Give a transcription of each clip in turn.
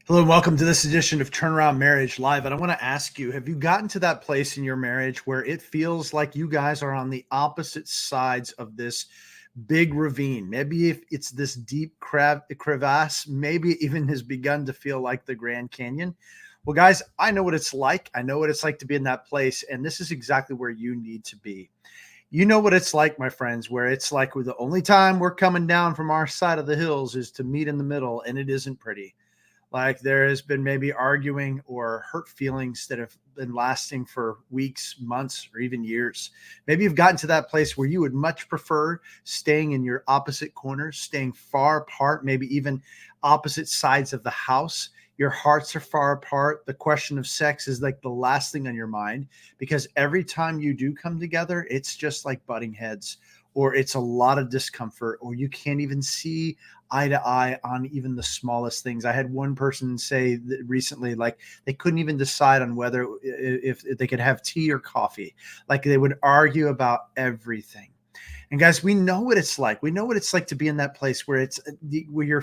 Hello and welcome to this edition of Turnaround Marriage Live. And I want to ask you, have you gotten to that place in your marriage where it feels like you guys are on the opposite sides of this big ravine? Maybe if it's this deep crevasse, maybe it even has begun to feel like the Grand Canyon. Well, guys, I know what it's like. I know what it's like to be in that place. And this is exactly where you need to be. You know what it's like, my friends, where it's like the only time we're coming down from our side of the hills is to meet in the middle, and it isn't pretty. Like there has been maybe arguing or hurt feelings that have been lasting for weeks, months, or even years. Maybe you've gotten to that place where you would much prefer staying in your opposite corners, staying far apart, maybe even opposite sides of the house. Your hearts are far apart. The question of sex is like the last thing on your mind because every time you do come together, it's just like butting heads, or it's a lot of discomfort, or you can't even see eye to eye on even the smallest things. I had one person say that recently, like they couldn't even decide on whether if they could have tea or coffee. Like they would argue about everything. And guys, we know what it's like. We know what it's like to be in that place where it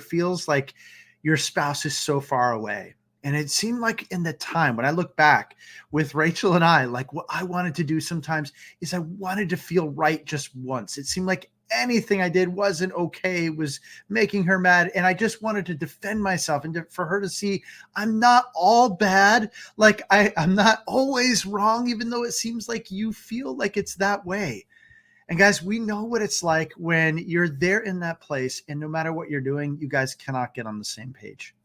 feels like your spouse is so far away. And it seemed like in the time when I look back with Rachel and I, like what I wanted to do sometimes is I wanted to feel right just once. It seemed like anything I did wasn't okay, was making her mad. And I just wanted to defend myself and for her to see I'm not all bad. Like I'm not always wrong, even though it seems like you feel like it's that way. And guys, we know what it's like when you're there in that place and no matter what you're doing, you guys cannot get on the same page.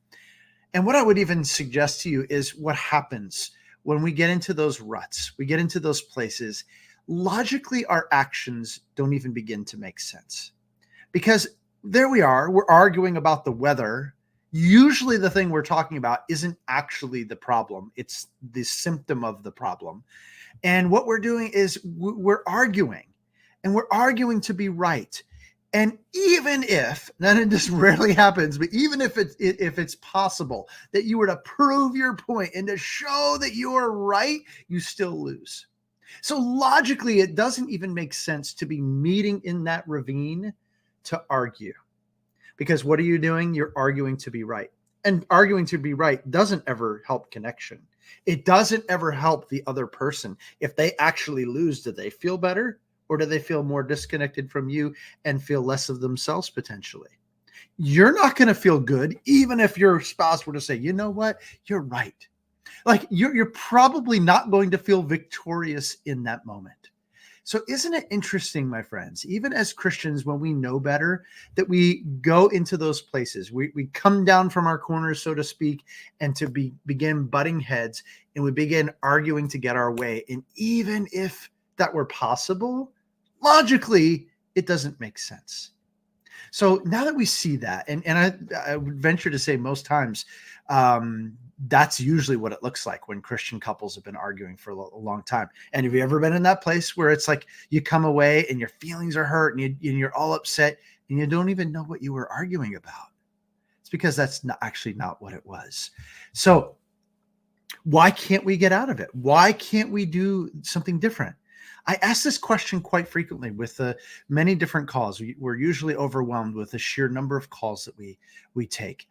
And what I would even suggest to you is what happens when we get into those ruts, we get into those places. Logically, our actions don't even begin to make sense because there we are, we're arguing about the weather. Usually the thing we're talking about isn't actually the problem. It's the symptom of the problem. And what we're doing is we're arguing, and we're arguing to be right. And even if, and this rarely happens, but even if it's possible that you were to prove your point and to show that you're right, you still lose. So logically, it doesn't even make sense to be meeting in that ravine to argue. Because what are you doing? You're arguing to be right. And arguing to be right doesn't ever help connection. It doesn't ever help the other person. If they actually lose, do they feel better? Or do they feel more disconnected from you and feel less of themselves potentially? You're not going to feel good, even if your spouse were to say, you know what, you're right. Like you're probably not going to feel victorious in that moment. So isn't it interesting, my friends, even as Christians, when we know better, that we go into those places, we come down from our corners, so to speak, and to begin butting heads, and we begin arguing to get our way. And even if that were possible, logically, it doesn't make sense. So now that we see that, and I would venture to say most times, that's usually what it looks like when Christian couples have been arguing for a long time. And have you ever been in that place where it's like you come away and your feelings are hurt and you're all upset and you don't even know what you were arguing about? It's because that's actually not what it was. So why can't we get out of it? Why can't we do something different? I ask this question quite frequently with many different calls. We're usually overwhelmed with the sheer number of calls that we take.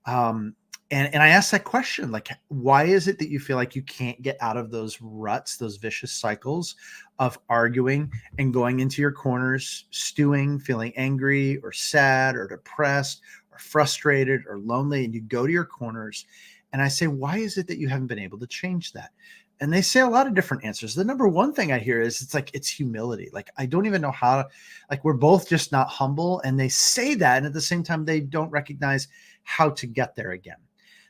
And I ask that question, like, why is it that you feel like you can't get out of those ruts, those vicious cycles of arguing and going into your corners, stewing, feeling angry or sad or depressed or frustrated or lonely, and you go to your corners. And I say, why is it that you haven't been able to change that? And they say a lot of different answers. The number one thing I hear is it's humility. Like, I don't even know how to, like, we're both just not humble. And they say that. And at the same time, they don't recognize how to get there again.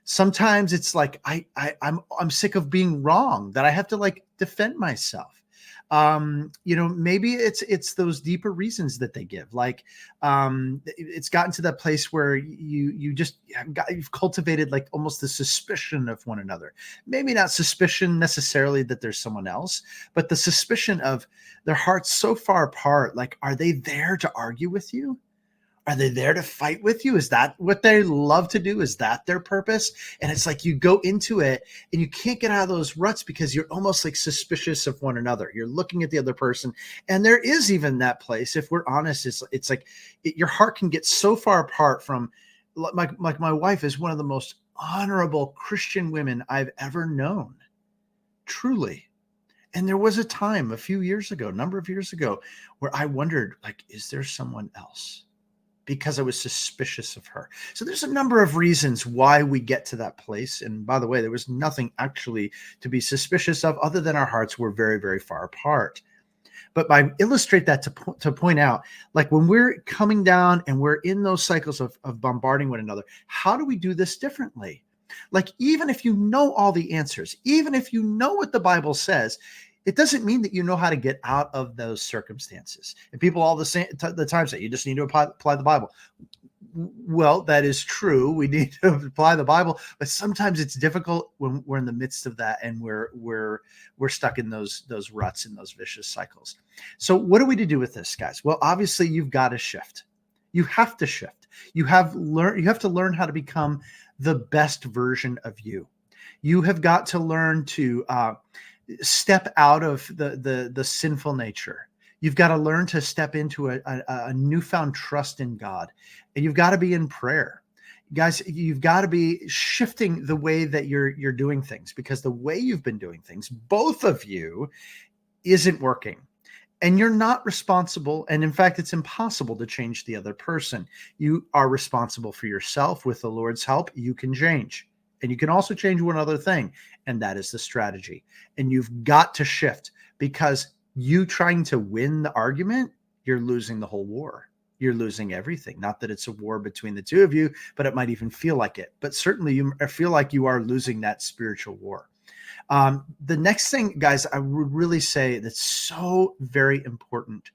Sometimes it's like, I'm sick of being wrong, that I have to like defend myself. Maybe it's those deeper reasons that they give. Like, it's gotten to that place where you've cultivated like almost the suspicion of one another. Maybe not suspicion necessarily that there's someone else, but the suspicion of their hearts so far apart. Like, are they there to argue with you? Are they there to fight with you? Is that what they love to do? Is that their purpose? And it's like you go into it and you can't get out of those ruts because you're almost like suspicious of one another. You're looking at the other person. And there is even that place, if we're honest, it's like your heart can get so far apart from, like my wife is one of the most honorable Christian women I've ever known, truly. And there was a time a few years ago, a number of years ago, where I wondered, like, is there someone else? Because I was suspicious of her. So there's a number of reasons why we get to that place. And by the way, there was nothing actually to be suspicious of other than our hearts were very, very far apart. But I illustrate that to point out, like when we're coming down and we're in those cycles of bombarding one another, how do we do this differently? Like, even if you know all the answers, even if you know what the Bible says, it doesn't mean that you know how to get out of those circumstances. And people all the time say, you just need to apply the Bible. Well, that is true. We need to apply the Bible, but sometimes it's difficult when we're in the midst of that and we're stuck in those ruts and those vicious cycles. So what are we to do with this, guys? Well, obviously you've got to shift. You have to shift. You have to learn how to become the best version of you. You have got to learn to step out of the sinful nature. You've got to learn to step into a newfound trust in God. And you've got to be in prayer. Guys, you've got to be shifting the way that you're doing things, because the way you've been doing things, both of you, isn't working. And you're not responsible. And in fact, it's impossible to change the other person. You are responsible for yourself. With the Lord's help, you can change. And you can also change one other thing, and that is the strategy. And you've got to shift, because you trying to win the argument, you're losing the whole war. You're losing everything. Not that it's a war between the two of you, but it might even feel like it. But certainly you feel like you are losing that spiritual war. The next thing, guys, I would really say that's so very important,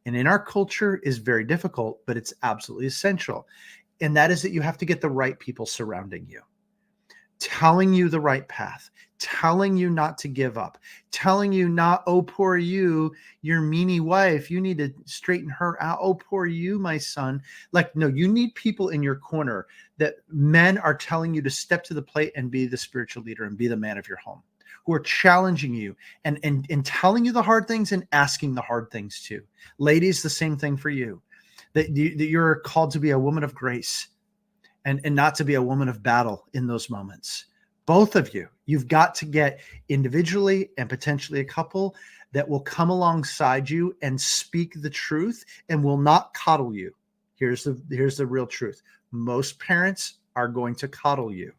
and in our culture is very difficult, but it's absolutely essential. And that is that you have to get the right people surrounding you, telling you the right path, telling you not to give up, telling you not, oh, poor you, your meanie wife, you need to straighten her out. Oh, poor you, my son. Like, no, you need people in your corner that men are telling you to step to the plate and be the spiritual leader and be the man of your home, who are challenging you and telling you the hard things and asking the hard things too. Ladies, the same thing for you, that you're called to be a woman of grace and not to be a woman of battle in those moments. Both of you, you've got to get individually and potentially a couple that will come alongside you and speak the truth and will not coddle you. Here's the real truth. Most parents are going to coddle you.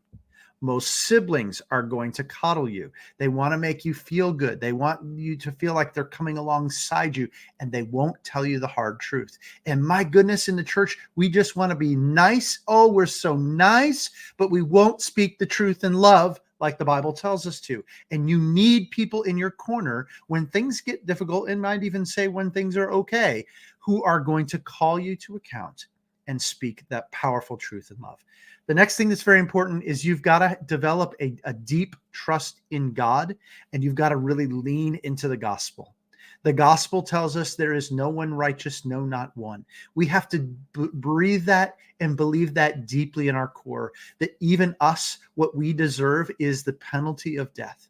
Most siblings are going to coddle you. They want to make you feel good. They want you to feel like they're coming alongside you, and they won't tell you the hard truth. And my goodness, in the church, we just want to be nice. Oh, we're so nice, but we won't speak the truth in love like the Bible tells us to. And you need people in your corner when things get difficult, and might even say when things are okay, who are going to call you to account and speak that powerful truth in love. The next thing that's very important is you've got to develop a deep trust in God, and you've got to really lean into the gospel. The gospel tells us there is no one righteous, no, not one. We have to breathe that and believe that deeply in our core, that even us, what we deserve is the penalty of death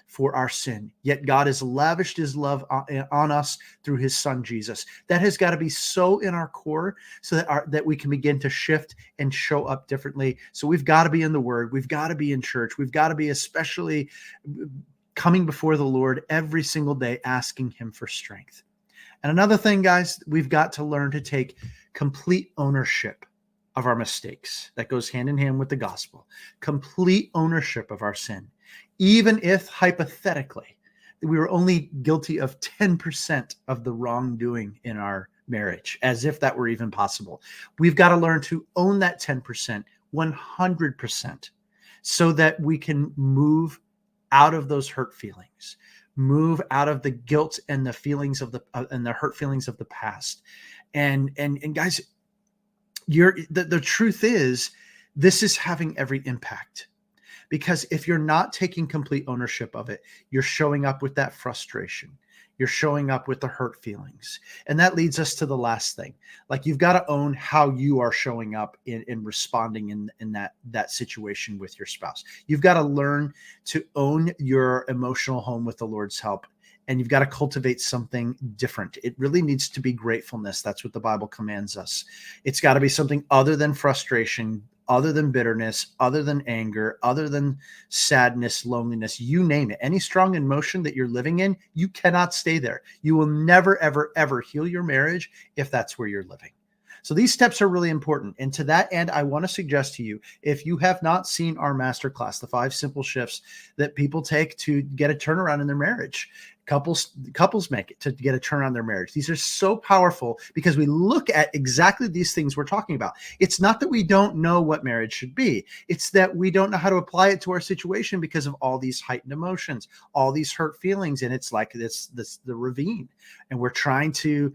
for our sin. Yet God has lavished his love on us through his son, Jesus. That has got to be so in our core so that we can begin to shift and show up differently. So we've got to be in the word. We've got to be in church. We've got to be especially coming before the Lord every single day, asking him for strength. And another thing, guys, we've got to learn to take complete ownership of our mistakes. That goes hand in hand with the gospel. Complete ownership of our sin. Even if hypothetically we were only guilty of 10% of the wrongdoing in our marriage, as if that were even possible. We've got to learn to own that 10%, 100%, so that we can move out of those hurt feelings, move out of the guilt and the feelings of and the hurt feelings of the past. And guys, the truth is, this is having every impact. Because if you're not taking complete ownership of it, you're showing up with that frustration. You're showing up with the hurt feelings. And that leads us to the last thing. Like, you've got to own how you are showing up in responding in that situation with your spouse. You've got to learn to own your emotional home with the Lord's help. And you've got to cultivate something different. It really needs to be gratefulness. That's what the Bible commands us. It's got to be something other than frustration, other than bitterness, other than anger, other than sadness, loneliness, you name it. Any strong emotion that you're living in, you cannot stay there. You will never, ever, ever heal your marriage if that's where you're living. So these steps are really important. And to that end, I want to suggest to you, if you have not seen our masterclass, the 5 simple shifts that people take to get a turnaround in their marriage, couples make it to get a turnaround in their marriage. These are so powerful because we look at exactly these things we're talking about. It's not that we don't know what marriage should be. It's that we don't know how to apply it to our situation because of all these heightened emotions, all these hurt feelings. And it's like the ravine. And we're trying to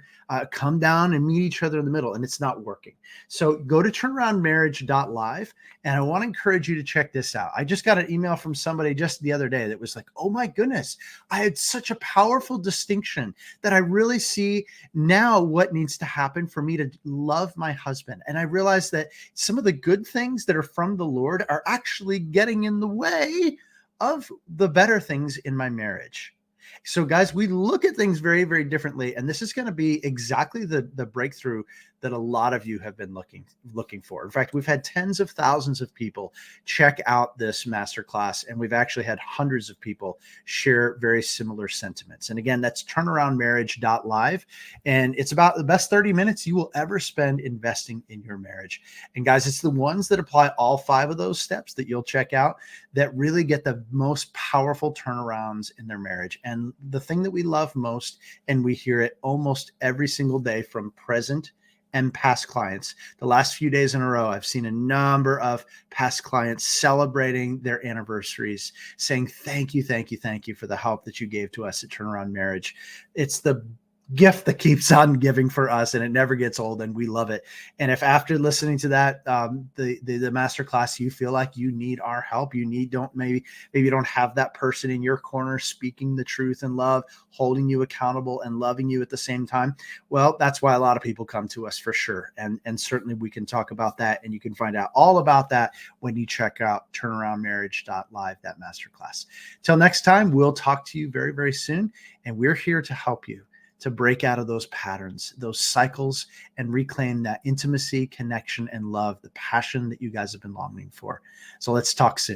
come down and meet each other in the middle, and it's not working. So go to turnaroundmarriage.live, and I want to encourage you to check this out. I just got an email from somebody just the other day that was like, oh my goodness, I had such a powerful distinction that I really see now what needs to happen for me to love my husband. And I realized that some of the good things that are from the Lord are actually getting in the way of the better things in my marriage. So guys, we look at things very, very differently. And this is going to be exactly the breakthrough that a lot of you have been looking for. In fact, we've had tens of thousands of people check out this masterclass, and we've actually had hundreds of people share very similar sentiments. And again, that's turnaroundmarriage.live. And it's about the best 30 minutes you will ever spend investing in your marriage. And guys, it's the ones that apply all 5 of those steps that you'll check out that really get the most powerful turnarounds in their marriage. And the thing that we love most, and we hear it almost every single day from present and past clients. The last few days in a row, I've seen a number of past clients celebrating their anniversaries, saying, thank you for the help that you gave to us at Turnaround Marriage. It's the gift that keeps on giving for us, and it never gets old, and we love it. And if after listening to that, the masterclass, you feel like you need our help, maybe you don't have that person in your corner speaking the truth in love, holding you accountable and loving you at the same time. Well, that's why a lot of people come to us for sure. And certainly we can talk about that, and you can find out all about that when you check out turnaroundmarriage.live, that masterclass. Till next time, we'll talk to you very, very soon, and we're here to help you to break out of those patterns, those cycles, and reclaim that intimacy, connection, and love, the passion that you guys have been longing for. So let's talk soon.